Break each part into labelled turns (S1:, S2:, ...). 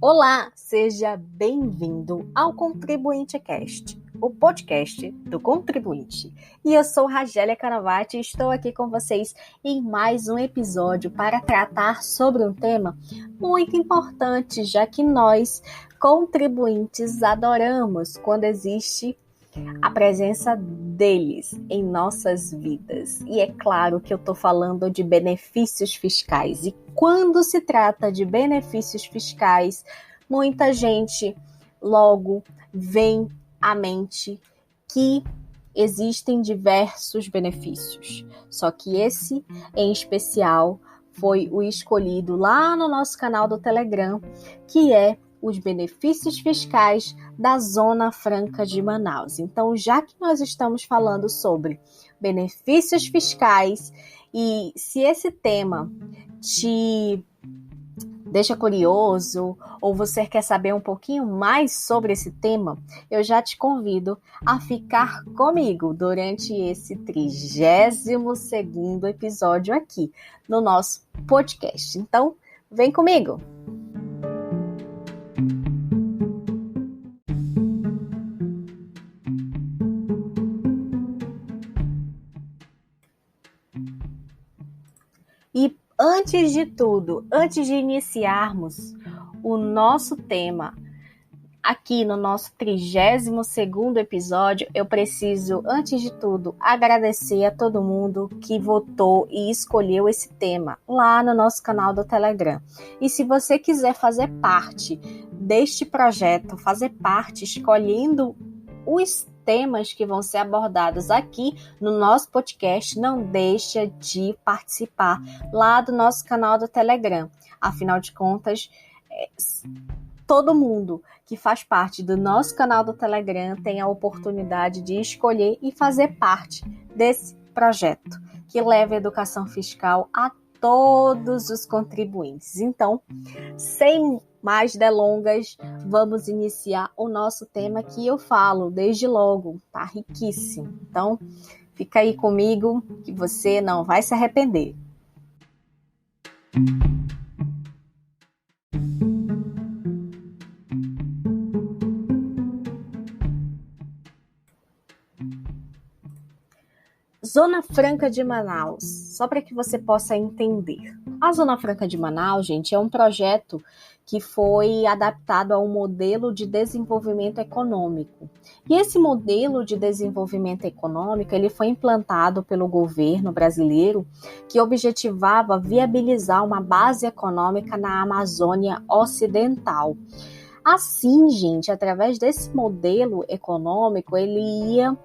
S1: Olá, seja bem-vindo ao Contribuinte Cast, o podcast do contribuinte. E eu sou Ragélia Canavati e estou aqui com vocês em mais um episódio para tratar sobre um tema muito importante, já que nós, contribuintes, adoramos quando existe a presença deles em nossas vidas. E é claro que eu estou falando de benefícios fiscais. E quando se trata de benefícios fiscais, muita gente logo vem à mente que existem diversos benefícios. Só que esse, em especial, foi o escolhido lá no nosso canal do Telegram, que é os benefícios fiscais da Zona Franca de Manaus. Então, já que nós estamos falando sobre benefícios fiscais e se esse tema te deixa curioso ou você quer saber um pouquinho mais sobre esse tema, eu já te convido a ficar comigo durante esse 32º episódio aqui no nosso podcast. Então, vem comigo! E antes de tudo, antes de iniciarmos o nosso tema aqui no nosso 32º episódio, eu preciso, antes de tudo, agradecer a todo mundo que votou e escolheu esse tema lá no nosso canal do Telegram. E se você quiser fazer parte deste projeto, fazer parte escolhendo os temas que vão ser abordados aqui no nosso podcast, não deixa de participar lá do nosso canal do Telegram. Afinal de contas, todo mundo que faz parte do nosso canal do Telegram tem a oportunidade de escolher e fazer parte desse projeto que leva a educação fiscal a todos os contribuintes. Então, sem mais delongas, vamos iniciar o nosso tema que eu falo desde logo, tá riquíssimo. Então, fica aí comigo que você não vai se arrepender. Zona Franca de Manaus, só para que você possa entender. A Zona Franca de Manaus, gente, é um projeto que foi adaptado a um modelo de desenvolvimento econômico. E esse modelo de desenvolvimento econômico, ele foi implantado pelo governo brasileiro, que objetivava viabilizar uma base econômica na Amazônia Ocidental. Assim, gente, através desse modelo econômico, ele ia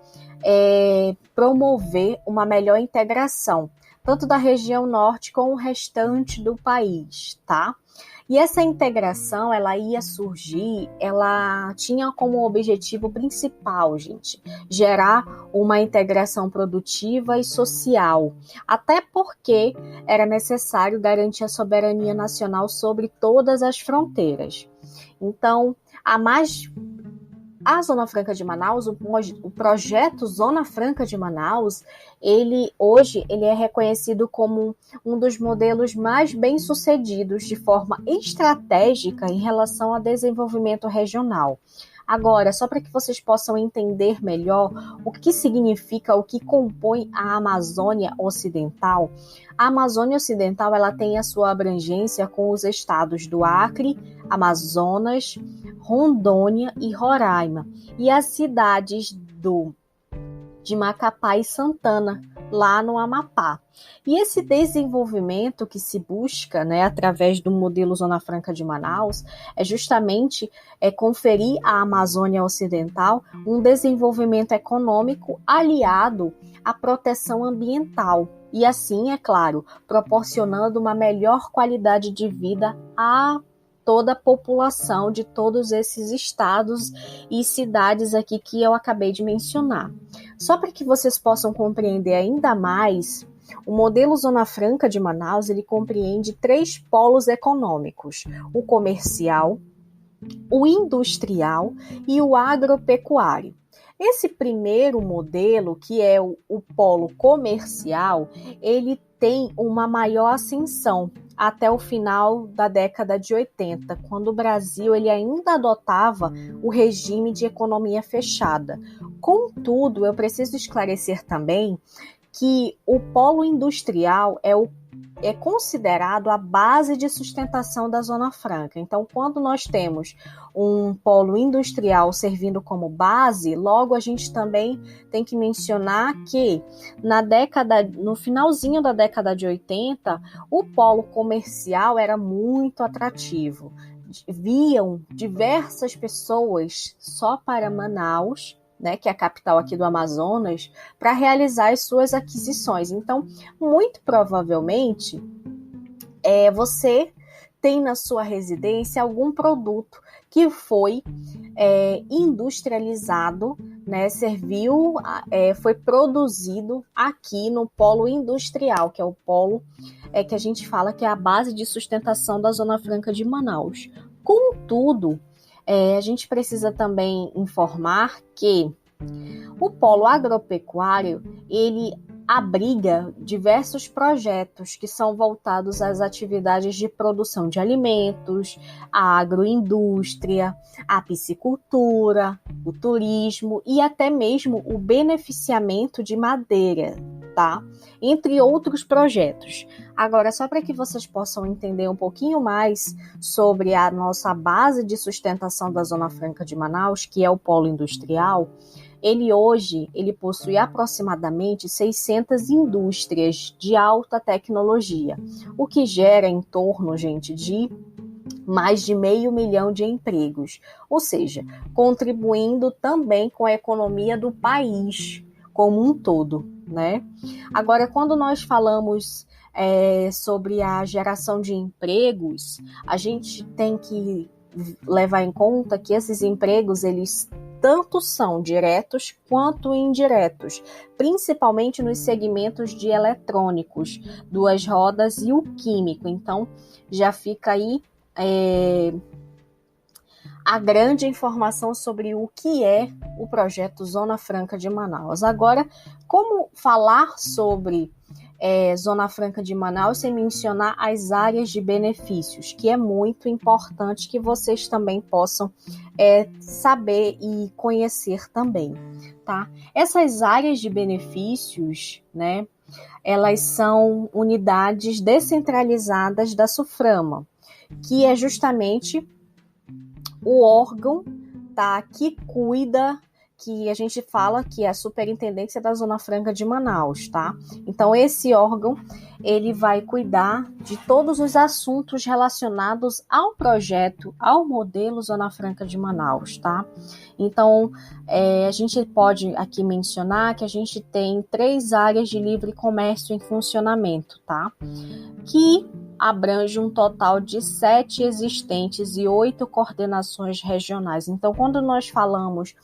S1: promover uma melhor integração, tanto da região norte com o restante do país, tá? E essa integração, ela ia surgir, ela tinha como objetivo principal, gente, gerar uma integração produtiva e social, até porque era necessário garantir a soberania nacional sobre todas as fronteiras. Então, a Zona Franca de Manaus, o projeto Zona Franca de Manaus, hoje é reconhecido como um dos modelos mais bem-sucedidos de forma estratégica em relação ao desenvolvimento regional. Agora, só para que vocês possam entender melhor o que significa, o que compõe a Amazônia Ocidental, a Amazônia Ocidental ela tem a sua abrangência com os estados do Acre, Amazonas, Rondônia e Roraima, e as cidades de Macapá e Santana, lá no Amapá. E esse desenvolvimento que se busca, através do modelo Zona Franca de Manaus, é justamente conferir à Amazônia Ocidental um desenvolvimento econômico aliado à proteção ambiental. E assim, é claro, proporcionando uma melhor qualidade de vida a toda a população de todos esses estados e cidades aqui que eu acabei de mencionar. Só para que vocês possam compreender ainda mais, o modelo Zona Franca de Manaus, ele compreende 3 polos econômicos: o comercial, o industrial e o agropecuário. Esse primeiro modelo, que é o polo comercial, ele tem uma maior ascensão, até o final da década de 80, quando o Brasil ele ainda adotava o regime de economia fechada. Contudo, eu preciso esclarecer também que o polo industrial é considerado a base de sustentação da Zona Franca. Então, quando nós temos um polo industrial servindo como base, logo a gente também tem que mencionar que no finalzinho da década de 80, o polo comercial era muito atrativo. Viam diversas pessoas só para Manaus, né, que é a capital aqui do Amazonas, para realizar as suas aquisições. Então, muito provavelmente, você tem na sua residência algum produto que foi industrializado, né, foi produzido aqui no polo industrial, que é o polo que a gente fala que é a base de sustentação da Zona Franca de Manaus. Contudo, a gente precisa também informar que o polo agropecuário, ele abriga diversos projetos que são voltados às atividades de produção de alimentos, a agroindústria, a piscicultura, o turismo e até mesmo o beneficiamento de madeira, tá? Entre outros projetos. Agora, só para que vocês possam entender um pouquinho mais sobre a nossa base de sustentação da Zona Franca de Manaus, que é o polo industrial, hoje possui aproximadamente 600 indústrias de alta tecnologia, o que gera em torno, gente, de mais de 500 mil de empregos, ou seja, contribuindo também com a economia do país como um todo, né? Agora, quando nós falamos sobre a geração de empregos, a gente tem que levar em conta que esses empregos, eles tanto são diretos quanto indiretos, principalmente nos segmentos de eletrônicos, duas rodas e o químico. Então, já fica aí a grande informação sobre o que é o projeto Zona Franca de Manaus. Agora, como falar sobre Zona Franca de Manaus sem mencionar as áreas de benefícios, que é muito importante que vocês também possam saber e conhecer também, tá? Essas áreas de benefícios, né, elas são unidades descentralizadas da SUFRAMA, que é justamente o órgão, tá, que cuida, que a gente fala que é a Superintendência da Zona Franca de Manaus, tá? Então, esse órgão, ele vai cuidar de todos os assuntos relacionados ao projeto, ao modelo Zona Franca de Manaus, tá? Então, a gente pode aqui mencionar que a gente tem 3 áreas de livre comércio em funcionamento, tá? Que abrange um total de 7 existentes e 8 coordenações regionais. Então, quando nós falamos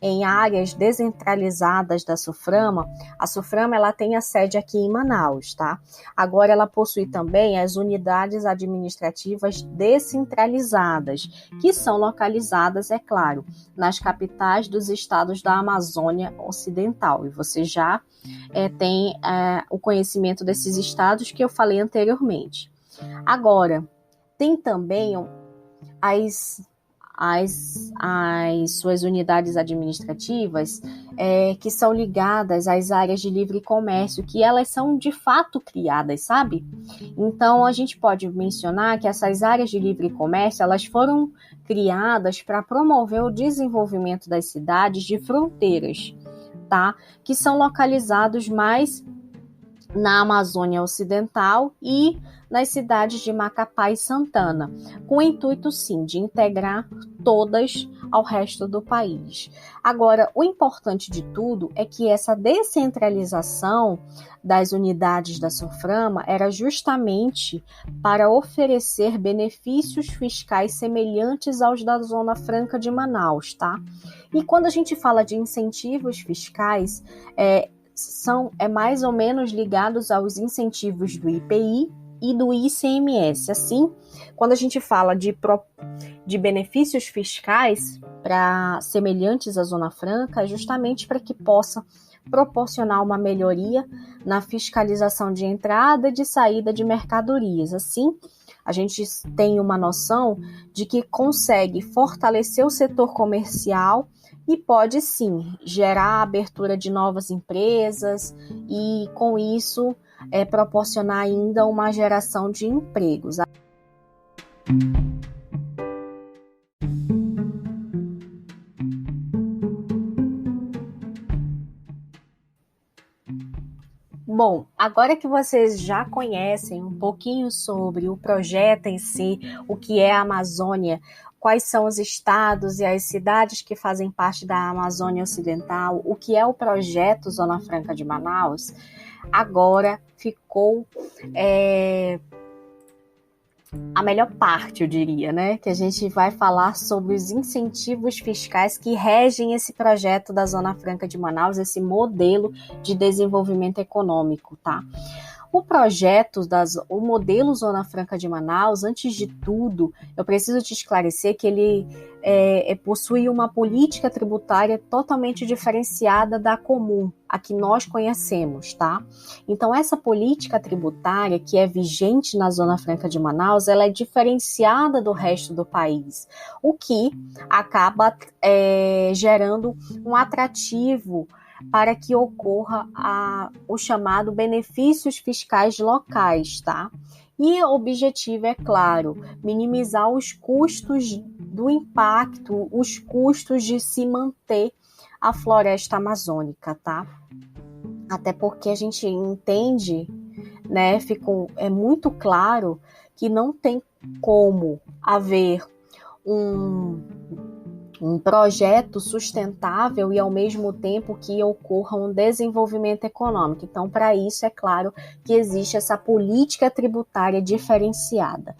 S1: em áreas descentralizadas da SUFRAMA, a SUFRAMA ela tem a sede aqui em Manaus, tá? Agora ela possui também as unidades administrativas descentralizadas, que são localizadas, é claro, nas capitais dos estados da Amazônia Ocidental. E você já tem o conhecimento desses estados que eu falei anteriormente. Agora, tem também as suas unidades administrativas que são ligadas às áreas de livre comércio, que elas são de fato criadas, sabe? Então, a gente pode mencionar que essas áreas de livre comércio, elas foram criadas para promover o desenvolvimento das cidades de fronteiras, tá? Que são localizados mais na Amazônia Ocidental e nas cidades de Macapá e Santana, com o intuito, sim, de integrar todas ao resto do país. Agora, o importante de tudo é que essa descentralização das unidades da SUFRAMA era justamente para oferecer benefícios fiscais semelhantes aos da Zona Franca de Manaus, tá? E quando a gente fala de incentivos fiscais, são mais ou menos ligados aos incentivos do IPI e do ICMS. Assim, quando a gente fala de benefícios fiscais para semelhantes à Zona Franca, é justamente para que possa proporcionar uma melhoria na fiscalização de entrada e de saída de mercadorias. Assim, a gente tem uma noção de que consegue fortalecer o setor comercial e pode sim gerar a abertura de novas empresas e, com isso, proporcionar ainda uma geração de empregos. Bom, agora que vocês já conhecem um pouquinho sobre o projeto em si, o que é a Amazônia, quais são os estados e as cidades que fazem parte da Amazônia Ocidental, o que é o projeto Zona Franca de Manaus, agora ficou a melhor parte, eu diria, né? Que a gente vai falar sobre os incentivos fiscais que regem esse projeto da Zona Franca de Manaus, esse modelo de desenvolvimento econômico, tá? O modelo Zona Franca de Manaus, antes de tudo, eu preciso te esclarecer que ele possui uma política tributária totalmente diferenciada da comum, a que nós conhecemos, tá? Então, essa política tributária que é vigente na Zona Franca de Manaus, ela é diferenciada do resto do país, o que acaba gerando um atrativo para que ocorra o chamado benefícios fiscais locais, tá? E o objetivo é, claro, minimizar os custos do impacto, os custos de se manter a floresta amazônica, tá? Até porque a gente entende, né, é muito claro que não tem como haver um projeto sustentável e, ao mesmo tempo, que ocorra um desenvolvimento econômico. Então, para isso, é claro que existe essa política tributária diferenciada.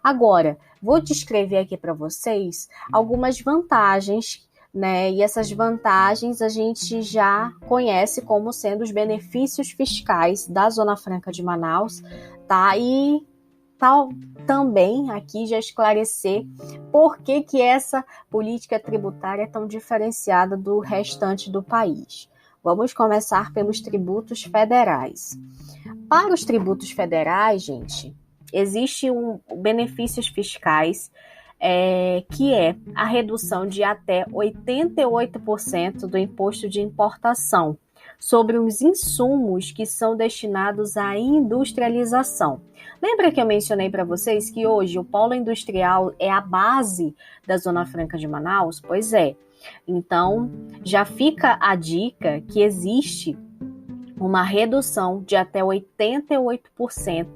S1: Agora, vou descrever aqui para vocês algumas vantagens, né? E essas vantagens a gente já conhece como sendo os benefícios fiscais da Zona Franca de Manaus, tá? E também aqui já esclarecer por que essa política tributária é tão diferenciada do restante do país. Vamos começar pelos tributos federais. Para os tributos federais, gente, existe benefícios fiscais que é a redução de até 88% do imposto de importação sobre os insumos que são destinados à industrialização. Lembra que eu mencionei para vocês que hoje o polo industrial é a base da Zona Franca de Manaus? Pois é. Então, já fica a dica que existe uma redução de até 88%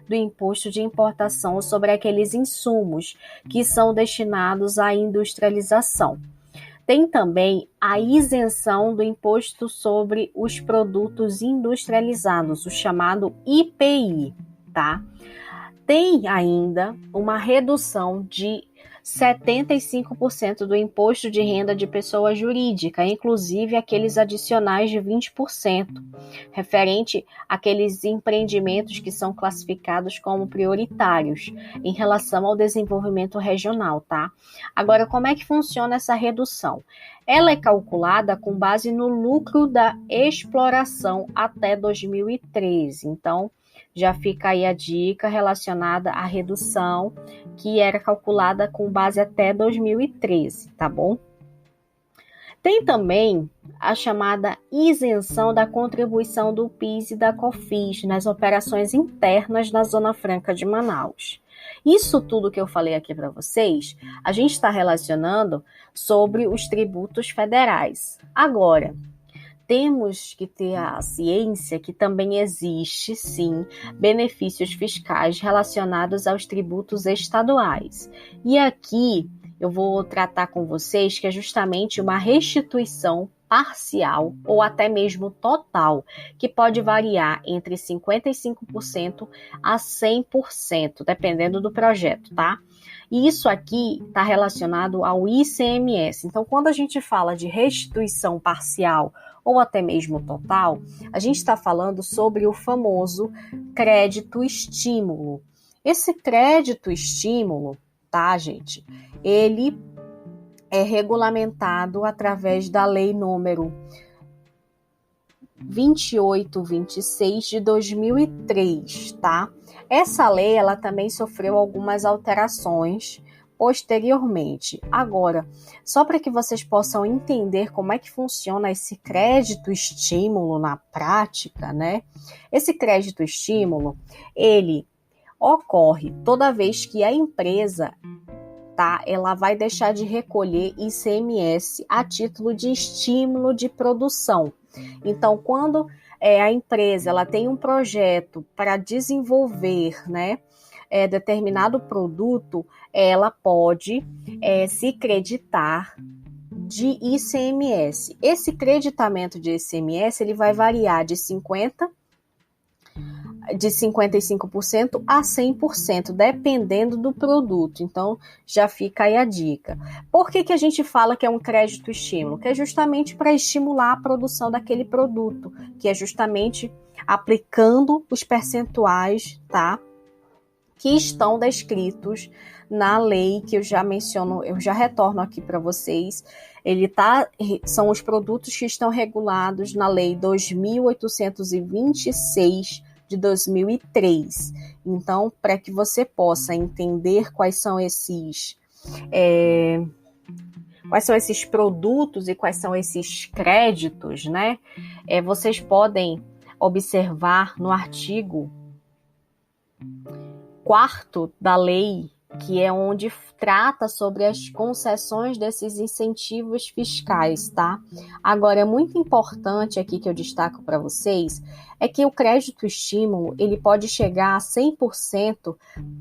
S1: do imposto de importação sobre aqueles insumos que são destinados à industrialização. Tem também a isenção do imposto sobre os produtos industrializados, o chamado IPI, tá? Tem ainda uma redução de 75% do imposto de renda de pessoa jurídica, inclusive aqueles adicionais de 20%, referente àqueles empreendimentos que são classificados como prioritários em relação ao desenvolvimento regional, tá? Agora, como é que funciona essa redução? Ela é calculada com base no lucro da exploração até 2013, então já fica aí a dica relacionada à redução, que era calculada com base até 2013, tá bom? Tem também a chamada isenção da contribuição do PIS e da COFINS nas operações internas da Zona Franca de Manaus. Isso tudo que eu falei aqui para vocês, a gente está relacionando sobre os tributos federais. Agora, temos que ter a ciência que também existe, sim, benefícios fiscais relacionados aos tributos estaduais. E aqui eu vou tratar com vocês que é justamente uma restituição parcial ou até mesmo total, que pode variar entre 55% a 100%, dependendo do projeto, tá? E isso aqui está relacionado ao ICMS. Então, quando a gente fala de restituição parcial ou até mesmo total, a gente está falando sobre o famoso crédito estímulo. Esse crédito estímulo, tá, gente? Ele é regulamentado através da lei número 2826 de 2003, tá? Essa lei, ela também sofreu algumas alterações posteriormente. Agora, só para que vocês possam entender como é que funciona esse crédito-estímulo na prática, né? Esse crédito-estímulo, ele ocorre toda vez que a empresa, tá, ela vai deixar de recolher ICMS a título de estímulo de produção. Então, quando a empresa ela tem um projeto para desenvolver, né, determinado produto, ela pode se creditar de ICMS. Esse creditamento de ICMS ele vai variar de 55% a 100%, dependendo do produto. Então, já fica aí a dica. Por que a gente fala que é um crédito estímulo? Que é justamente para estimular a produção daquele produto, que é justamente aplicando os percentuais, tá, que estão descritos na lei que eu já menciono, eu já retorno aqui para vocês. São os produtos que estão regulados na lei 2.826 de 2003. Então, para que você possa entender quais são esses produtos e quais são esses créditos, né? Vocês podem observar no artigo 4º da lei, que é onde trata sobre as concessões desses incentivos fiscais, tá? Agora, é muito importante aqui que eu destaco para vocês, é que o crédito estímulo, ele pode chegar a 100%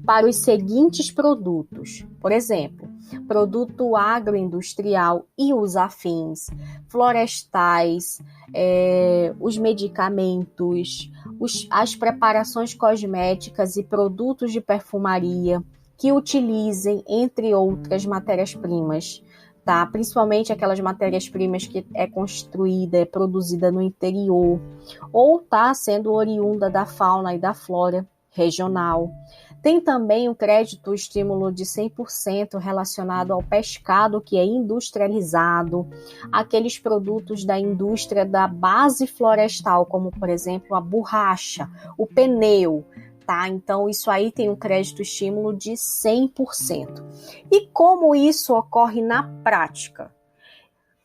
S1: para os seguintes produtos. Por exemplo, produto agroindustrial e os afins, florestais, os medicamentos, as preparações cosméticas e produtos de perfumaria que utilizem, entre outras, matérias-primas, tá? Principalmente aquelas matérias-primas que é produzida no interior, ou está sendo oriunda da fauna e da flora regional. Tem também o crédito estímulo de 100% relacionado ao pescado que é industrializado, aqueles produtos da indústria da base florestal, como, por exemplo, a borracha, o pneu, tá? Então, isso aí tem um crédito estímulo de 100%. E como isso ocorre na prática?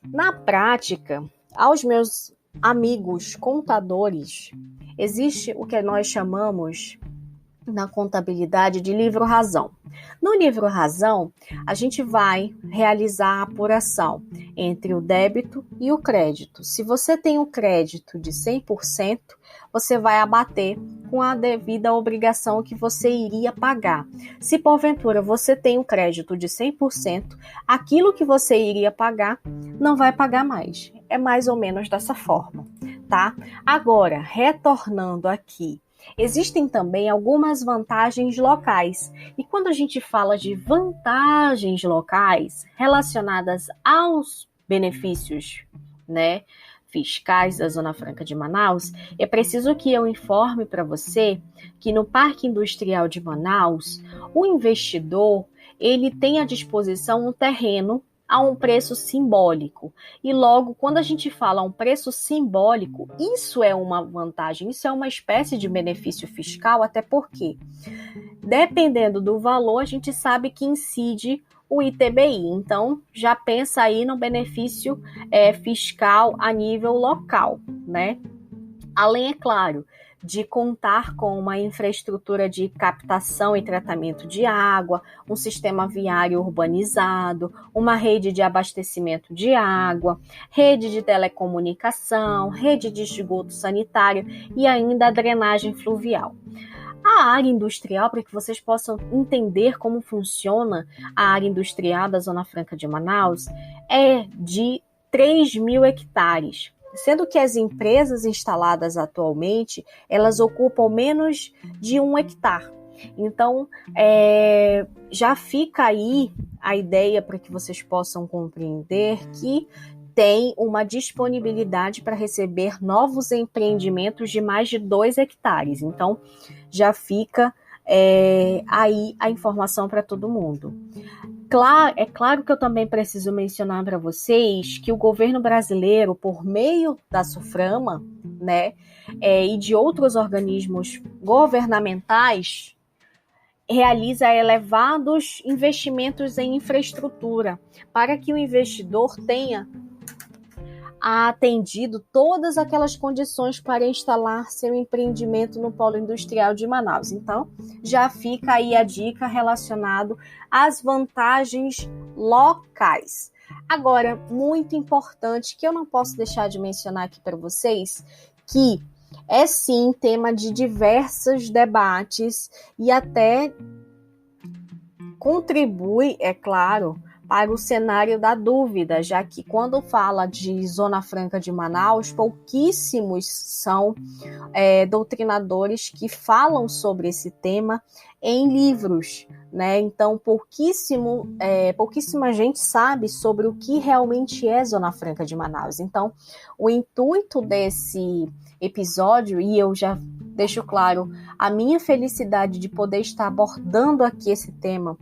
S1: Na prática, aos meus amigos contadores, existe o que nós chamamos na contabilidade de livro-razão. No livro-razão, a gente vai realizar a apuração entre o débito e o crédito. Se você tem um crédito de 100%, você vai abater com a devida obrigação que você iria pagar. Se porventura você tem um crédito de 100%, aquilo que você iria pagar não vai pagar mais. É mais ou menos dessa forma, tá? Agora, retornando aqui, existem também algumas vantagens locais. E quando a gente fala de vantagens locais relacionadas aos benefícios, né, fiscais da Zona Franca de Manaus, é preciso que eu informe para você que no Parque Industrial de Manaus, o investidor, ele tem à disposição um terreno a um preço simbólico. E logo, quando a gente fala um preço simbólico, isso é uma vantagem, isso é uma espécie de benefício fiscal, até porque, dependendo do valor, a gente sabe que incide o ITBI. Então, já pensa aí no benefício fiscal a nível local, né? Além, é claro, de contar com uma infraestrutura de captação e tratamento de água, um sistema viário urbanizado, uma rede de abastecimento de água, rede de telecomunicação, rede de esgoto sanitário e ainda a drenagem fluvial. A área industrial, para que vocês possam entender como funciona a área industrial da Zona Franca de Manaus, é de 3.000 hectares. Sendo que as empresas instaladas atualmente, elas ocupam menos de 1 hectare. Então, já fica aí a ideia para que vocês possam compreender que tem uma disponibilidade para receber novos empreendimentos de mais de 2 hectares. Então, já fica aí a informação para todo mundo. É claro que eu também preciso mencionar para vocês que o governo brasileiro, por meio da SUFRAMA, né, e de outros organismos governamentais, realiza elevados investimentos em infraestrutura para que o investidor tenha atendido todas aquelas condições para instalar seu empreendimento no polo industrial de Manaus. Então, já fica aí a dica relacionada às vantagens locais. Agora, muito importante, que eu não posso deixar de mencionar aqui para vocês, que é sim tema de diversos debates e até contribui, é claro, para o cenário da dúvida, já que quando fala de Zona Franca de Manaus, pouquíssimos são doutrinadores que falam sobre esse tema em livros, né? Então, pouquíssima gente sabe sobre o que realmente é Zona Franca de Manaus. Então, o intuito desse episódio, e eu já deixo claro a minha felicidade de poder estar abordando aqui esse tema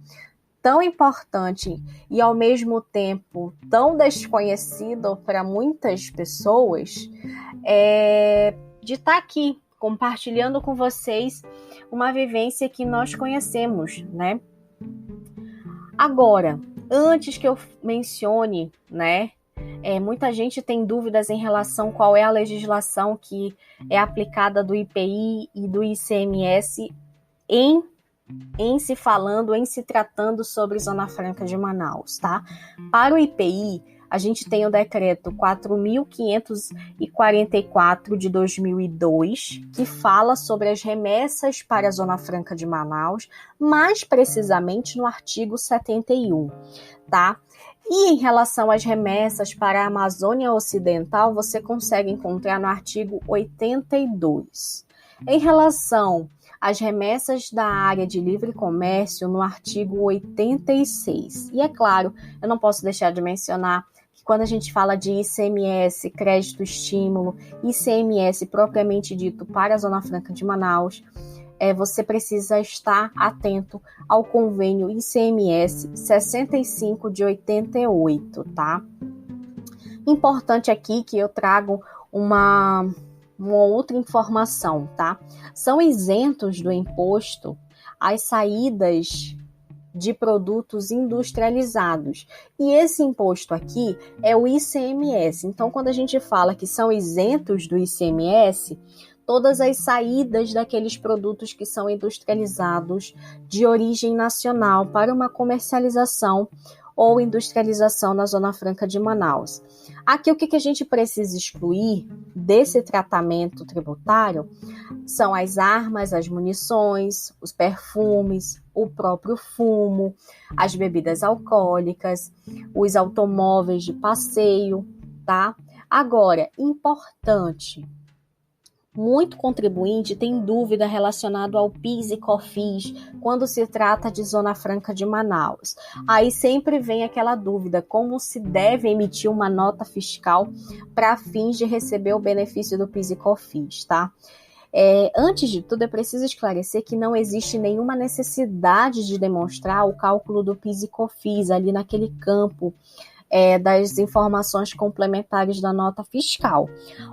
S1: tão importante e ao mesmo tempo tão desconhecido para muitas pessoas, de estar aqui compartilhando com vocês uma vivência que nós conhecemos, né? Agora, antes que eu mencione, né, muita gente tem dúvidas em relação a qual é a legislação que é aplicada do IPI e do ICMS em se tratando sobre Zona Franca de Manaus, tá? Para o IPI, a gente tem o decreto 4.544 de 2002, que fala sobre as remessas para a Zona Franca de Manaus, mais precisamente no artigo 71, tá? E em relação às remessas para a Amazônia Ocidental, você consegue encontrar no artigo 82. Em relação às remessas da área de livre comércio, no artigo 86. E é claro, eu não posso deixar de mencionar que quando a gente fala de ICMS, crédito estímulo, ICMS propriamente dito para a Zona Franca de Manaus, você precisa estar atento ao convênio ICMS 65 de 88, tá? Importante aqui que eu trago uma outra informação, tá? São isentos do imposto as saídas de produtos industrializados. E esse imposto aqui é o ICMS. Então, quando a gente fala que são isentos do ICMS, todas as saídas daqueles produtos que são industrializados de origem nacional para uma comercialização ou industrialização na Zona Franca de Manaus. Aqui, o que a gente precisa excluir desse tratamento tributário são as armas, as munições, os perfumes, o próprio fumo, as bebidas alcoólicas, os automóveis de passeio, tá? Agora, importante, muito contribuinte tem dúvida relacionada ao PIS e COFINS quando se trata de Zona Franca de Manaus. Aí sempre vem aquela dúvida, como se deve emitir uma nota fiscal para fins de receber o benefício do PIS e COFINS, tá? Antes de tudo, é preciso esclarecer que não existe nenhuma necessidade de demonstrar o cálculo do PIS e COFINS ali naquele campo das informações complementares da nota fiscal.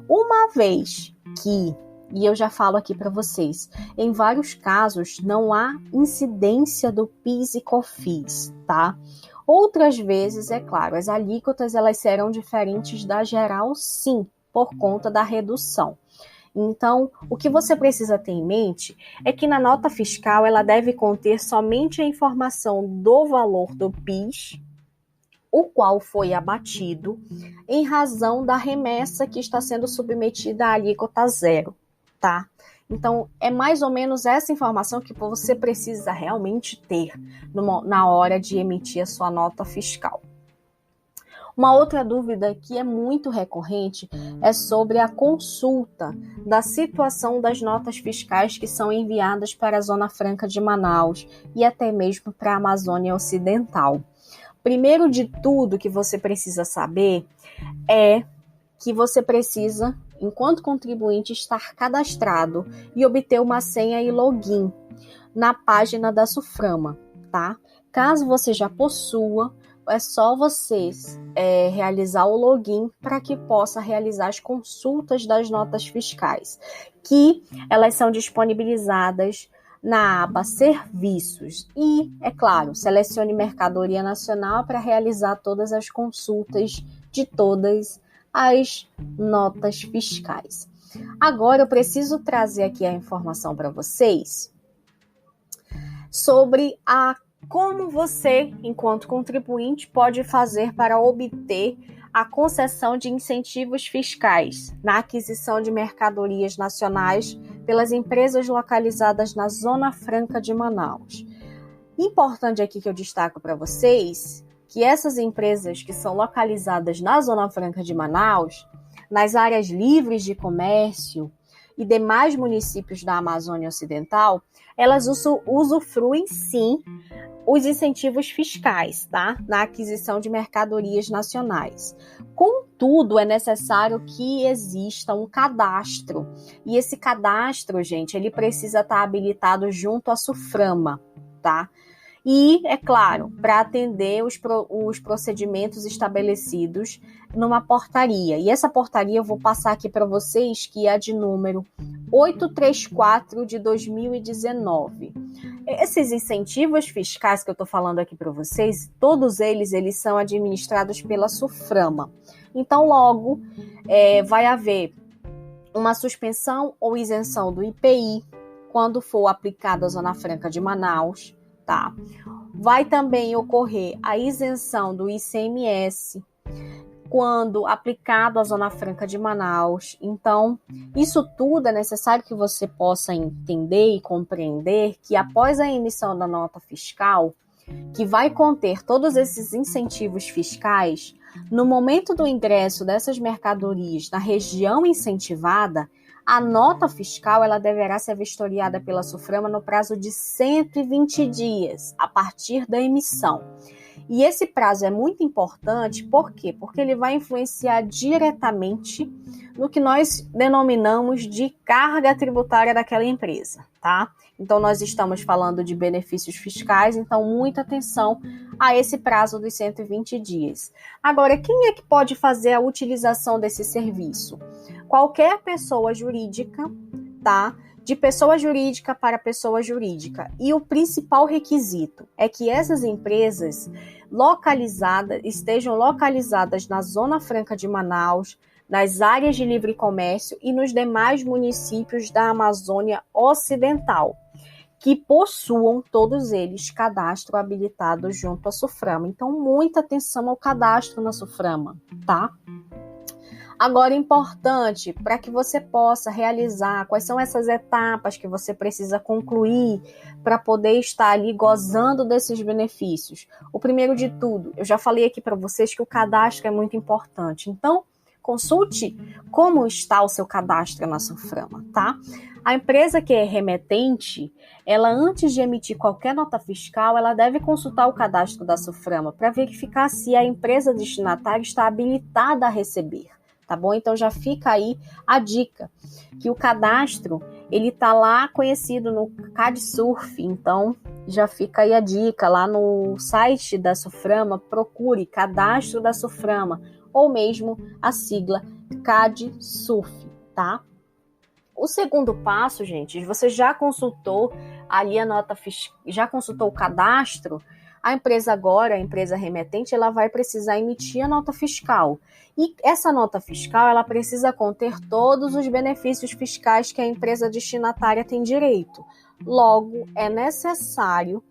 S1: Uma vez que, e eu já falo aqui para vocês, em vários casos não há incidência do PIS e COFINS, tá? Outras vezes, é claro, as alíquotas elas serão diferentes da geral, sim, por conta da redução. Então, o que você precisa ter em mente é que na nota fiscal ela deve conter somente a informação do valor do PIS, o qual foi abatido em razão da remessa que está sendo submetida à alíquota zero, tá? Então, é mais ou menos essa informação que você precisa realmente ter na hora de emitir a sua nota fiscal. Uma outra dúvida que é muito recorrente é sobre a consulta da situação das notas fiscais que são enviadas para a Zona Franca de Manaus e até mesmo para a Amazônia Ocidental. Primeiro de tudo que você precisa saber é que você precisa, enquanto contribuinte, estar cadastrado e obter uma senha e login na página da SUFRAMA, tá? Caso você já possua, é só você realizar o login para que possa realizar as consultas das notas fiscais, que elas são disponibilizadas na aba Serviços. E, é claro, selecione Mercadoria Nacional para realizar todas as consultas de todas as notas fiscais. Agora eu preciso trazer aqui a informação para vocês sobre como você, enquanto contribuinte, pode fazer para obter a concessão de incentivos fiscais na aquisição de mercadorias nacionais pelas empresas localizadas na Zona Franca de Manaus. Importante aqui que eu destaco para vocês que essas empresas que são localizadas na Zona Franca de Manaus, nas áreas livres de comércio e demais municípios da Amazônia Ocidental, elas usufruem sim os incentivos fiscais, tá? Na aquisição de mercadorias nacionais. Contudo, é necessário que exista um cadastro. E esse cadastro, gente, ele precisa estar habilitado junto à SUFRAMA, tá? E, é claro, para atender os procedimentos estabelecidos numa portaria. E essa portaria eu vou passar aqui para vocês, que é a de número 834 de 2019. Esses incentivos fiscais que eu estou falando aqui para vocês, todos eles são administrados pela SUFRAMA. Então, logo, vai haver uma suspensão ou isenção do IPI quando for aplicado a Zona Franca de Manaus, tá? Vai também ocorrer a isenção do ICMS quando aplicado à Zona Franca de Manaus. Então, isso tudo é necessário que você possa entender e compreender que após a emissão da nota fiscal, que vai conter todos esses incentivos fiscais, no momento do ingresso dessas mercadorias na região incentivada, a nota fiscal ela deverá ser vistoriada pela SUFRAMA no prazo de 120 dias, a partir da emissão. E esse prazo é muito importante, por quê? Porque ele vai influenciar diretamente no que nós denominamos de carga tributária daquela empresa, tá? Então, nós estamos falando de benefícios fiscais, então, muita atenção a esse prazo dos 120 dias. Agora, quem é que pode fazer a utilização desse serviço? Qualquer pessoa jurídica, tá? De pessoa jurídica para pessoa jurídica. E o principal requisito é que essas empresas estejam localizadas na Zona Franca de Manaus, nas áreas de livre comércio e nos demais municípios da Amazônia Ocidental, que possuam todos eles cadastro habilitado junto à SUFRAMA. Então, muita atenção ao cadastro na SUFRAMA, tá? Agora, importante, para que você possa realizar, quais são essas etapas que você precisa concluir para poder estar ali gozando desses benefícios? O primeiro de tudo, eu já falei aqui para vocês que o cadastro é muito importante. Então, consulte como está o seu cadastro na SUFRAMA, tá? A empresa que é remetente, ela antes de emitir qualquer nota fiscal, ela deve consultar o cadastro da SUFRAMA para verificar se a empresa destinatária está habilitada a receber. Tá bom? Então já fica aí a dica, que o cadastro, ele tá lá conhecido no CadSurf, então já fica aí a dica, lá no site da SUFRAMA, procure cadastro da SUFRAMA, ou mesmo a sigla CadSurf, tá? O segundo passo, gente, você já consultou ali a nota fiscal, já consultou o cadastro? A empresa remetente, ela vai precisar emitir a nota fiscal. E essa nota fiscal, ela precisa conter todos os benefícios fiscais que a empresa destinatária tem direito. Logo, é necessário,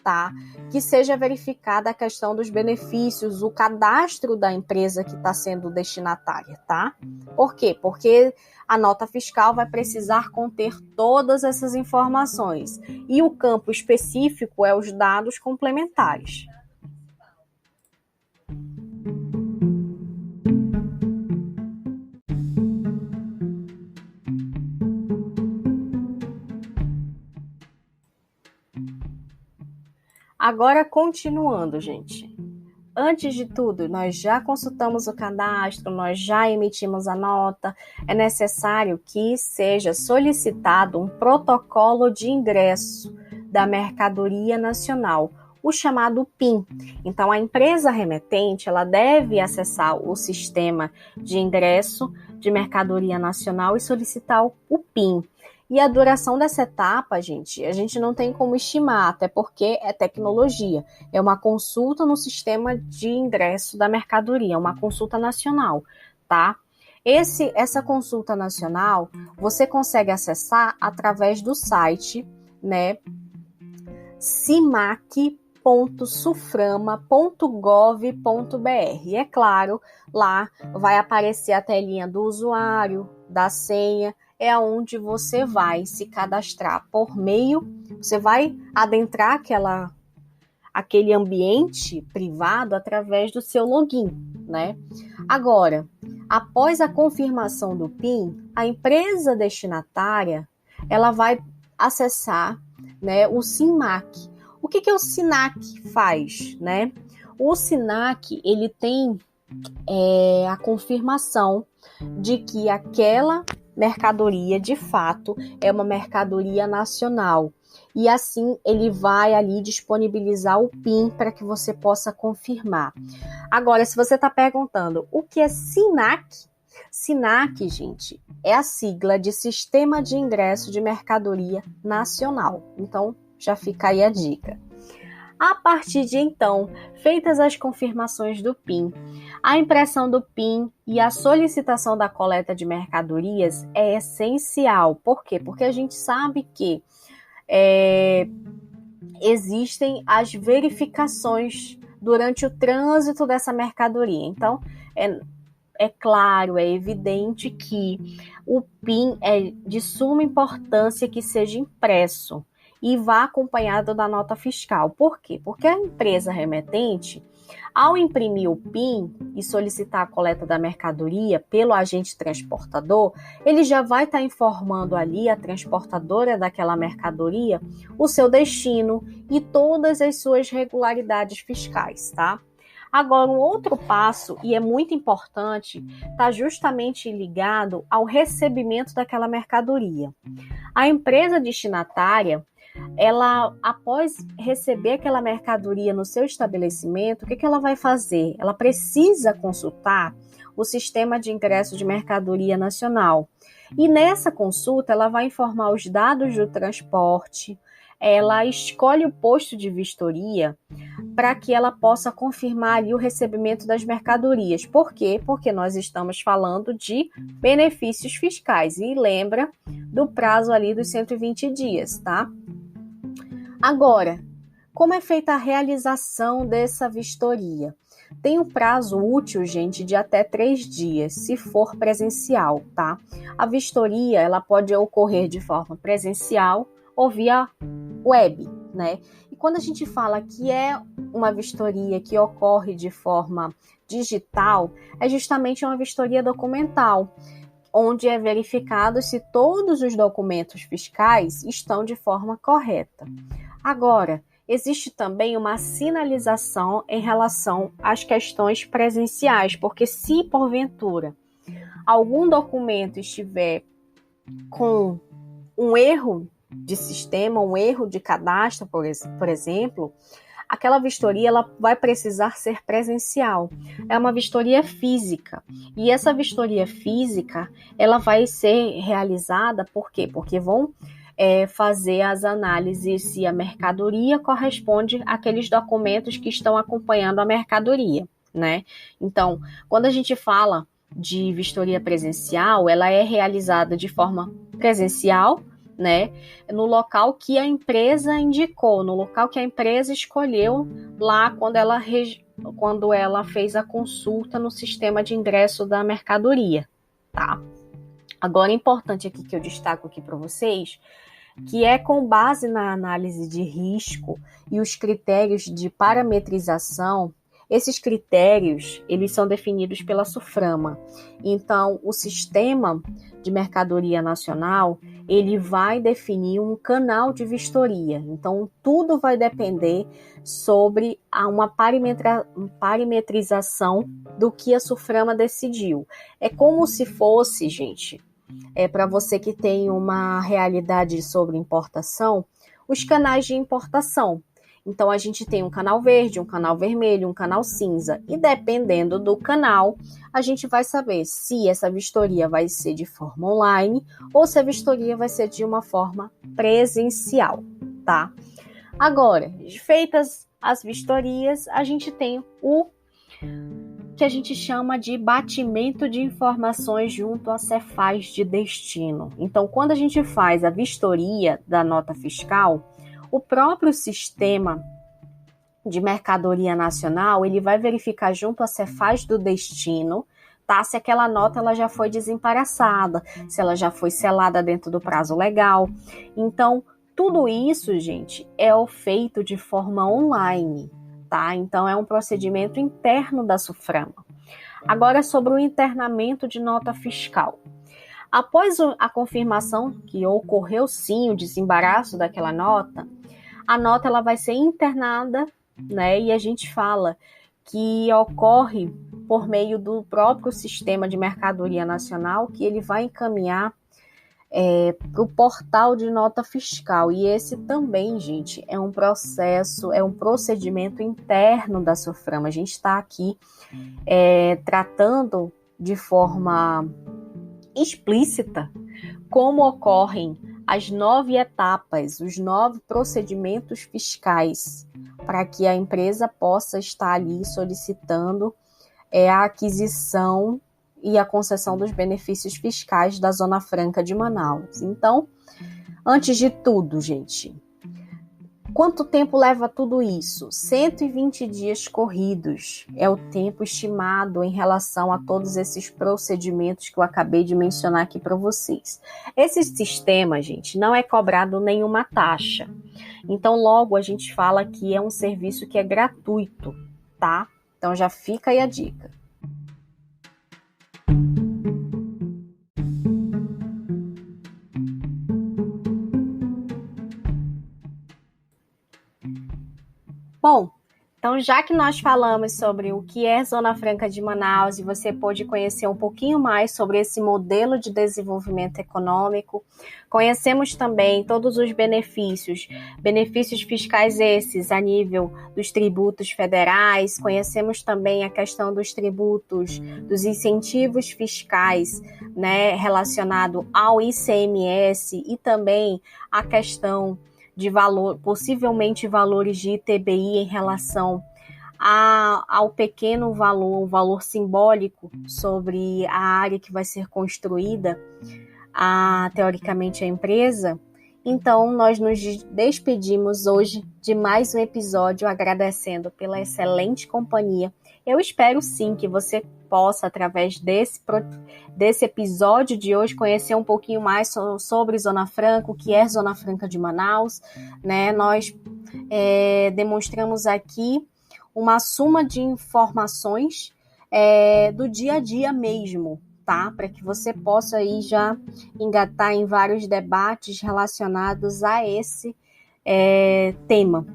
S1: tá, que seja verificada a questão dos benefícios, o cadastro da empresa que está sendo destinatária, tá? Por quê? Porque a nota fiscal vai precisar conter todas essas informações. E o campo específico é os dados complementares. Agora, continuando, gente. Antes de tudo, nós já consultamos o cadastro, nós já emitimos a nota. É necessário que seja solicitado um protocolo de ingresso da mercadoria nacional, o chamado PIN. Então, a empresa remetente, ela deve acessar o sistema de ingresso de mercadoria nacional e solicitar o PIN. E a duração dessa etapa, gente, a gente não tem como estimar, até porque é tecnologia. É uma consulta no sistema de ingresso da mercadoria, uma consulta nacional, tá? Essa consulta nacional, você consegue acessar através do site, né, cimac.suframa.gov.br. E é claro, lá vai aparecer a telinha do usuário, da senha, é onde você vai se cadastrar por meio, você vai adentrar aquele ambiente privado através do seu login, né? Agora, após a confirmação do PIN, a empresa destinatária, ela vai acessar, né, o SINAC. O que o SINAC faz, né? O SINAC, ele tem a confirmação de que aquela mercadoria, de fato, é uma mercadoria nacional. E assim, ele vai ali disponibilizar o PIN para que você possa confirmar. Agora, se você está perguntando o que é SINAC? SINAC, gente, é a sigla de Sistema de Ingresso de Mercadoria Nacional. Então, já fica aí a dica. A partir de então, feitas as confirmações do PIN, a impressão do PIN e a solicitação da coleta de mercadorias é essencial. Por quê? Porque a gente sabe que existem as verificações durante o trânsito dessa mercadoria. Então, é claro, é evidente que o PIN é de suma importância que seja impresso e vá acompanhado da nota fiscal. Por quê? Porque a empresa remetente, ao imprimir o PIN e solicitar a coleta da mercadoria pelo agente transportador, ele já vai estar informando ali a transportadora daquela mercadoria o seu destino e todas as suas regularidades fiscais, tá? Agora, um outro passo, e é muito importante, está justamente ligado ao recebimento daquela mercadoria. A empresa destinatária, ela, após receber aquela mercadoria no seu estabelecimento, o que ela vai fazer? Ela precisa consultar o sistema de ingresso de mercadoria nacional. E nessa consulta, ela vai informar os dados do transporte, ela escolhe o posto de vistoria para que ela possa confirmar ali o recebimento das mercadorias. Por quê? Porque nós estamos falando de benefícios fiscais. E lembra do prazo ali dos 120 dias, tá? Agora, como é feita a realização dessa vistoria? Tem um prazo útil, gente, de até 3 dias, se for presencial, tá? A vistoria, ela pode ocorrer de forma presencial ou via web, né? E quando a gente fala que é uma vistoria que ocorre de forma digital, é justamente uma vistoria documental, onde é verificado se todos os documentos fiscais estão de forma correta. Agora, existe também uma sinalização em relação às questões presenciais, porque se porventura algum documento estiver com um erro de sistema, um erro de cadastro, por exemplo, aquela vistoria ela vai precisar ser presencial. É uma vistoria física. E essa vistoria física, ela vai ser realizada por quê? Porque vão fazer as análises se a mercadoria corresponde àqueles documentos que estão acompanhando a mercadoria, né? Então, quando a gente fala de vistoria presencial, ela é realizada de forma presencial, né, no local que a empresa indicou, no local que a empresa escolheu lá quando ela fez a consulta no sistema de ingresso da mercadoria, tá? Agora, é importante aqui que eu destaco aqui para vocês, que é com base na análise de risco e os critérios de parametrização. Esses critérios, eles são definidos pela SUFRAMA. Então, o sistema de mercadoria nacional, ele vai definir um canal de vistoria. Então, tudo vai depender sobre uma parametrização do que a SUFRAMA decidiu. É como se fosse, gente, para você que tem uma realidade sobre importação, os canais de importação. Então, a gente tem um canal verde, um canal vermelho, um canal cinza. E dependendo do canal, a gente vai saber se essa vistoria vai ser de forma online ou se a vistoria vai ser de uma forma presencial, tá? Agora, feitas as vistorias, a gente tem o que a gente chama de batimento de informações junto à Cefaz de destino. Então, quando a gente faz a vistoria da nota fiscal, o próprio sistema de mercadoria nacional, ele vai verificar junto à Cefaz do destino, tá? Se aquela nota ela já foi desembaraçada, se ela já foi selada dentro do prazo legal. Então, tudo isso, gente, é feito de forma online, tá? Então, é um procedimento interno da SUFRAMA. Agora, sobre o internamento de nota fiscal. Após a confirmação que ocorreu sim o desembaraço daquela nota, a nota ela vai ser internada, né? E a gente fala que ocorre por meio do próprio sistema de mercadoria nacional, que ele vai encaminhar para o portal de nota fiscal. E esse também, gente, é um processo, é um procedimento interno da SUFRAMA. A gente está aqui tratando de forma explícita como ocorrem as 9 etapas, os 9 procedimentos fiscais, para que a empresa possa estar ali solicitando a aquisição e a concessão dos benefícios fiscais da Zona Franca de Manaus. Então, antes de tudo, gente, quanto tempo leva tudo isso? 120 dias corridos é o tempo estimado em relação a todos esses procedimentos que eu acabei de mencionar aqui para vocês. Esse sistema, gente, não é cobrado nenhuma taxa. Então, logo a gente fala que é um serviço que é gratuito, tá? Então, já fica aí a dica. Bom, então já que nós falamos sobre o que é Zona Franca de Manaus e você pôde conhecer um pouquinho mais sobre esse modelo de desenvolvimento econômico, conhecemos também todos os benefícios fiscais esses a nível dos tributos federais, conhecemos também a questão dos tributos, dos incentivos fiscais, né, relacionado ao ICMS e também a questão de valor, possivelmente valores de ITBI em relação ao pequeno valor, o valor simbólico sobre a área que vai ser construída, teoricamente a empresa. Então, nós nos despedimos hoje de mais um episódio, agradecendo pela excelente companhia. Eu espero sim que você possa, através desse episódio de hoje, conhecer um pouquinho mais sobre Zona Franca, o que é Zona Franca de Manaus, né? Nós demonstramos aqui uma soma de informações do dia a dia mesmo, tá? Para que você possa aí já engatar em vários debates relacionados a esse tema.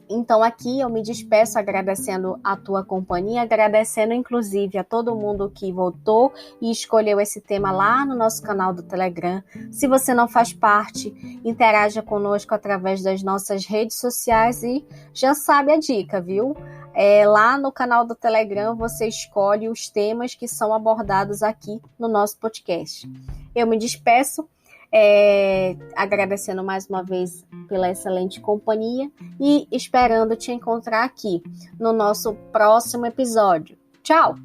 S1: Então aqui eu me despeço agradecendo a tua companhia, agradecendo inclusive a todo mundo que votou e escolheu esse tema lá no nosso canal do Telegram. Se você não faz parte, interaja conosco através das nossas redes sociais e já sabe a dica, viu? Lá no canal do Telegram você escolhe os temas que são abordados aqui no nosso podcast. Eu me despeço, agradecendo mais uma vez pela excelente companhia e esperando te encontrar aqui no nosso próximo episódio. Tchau!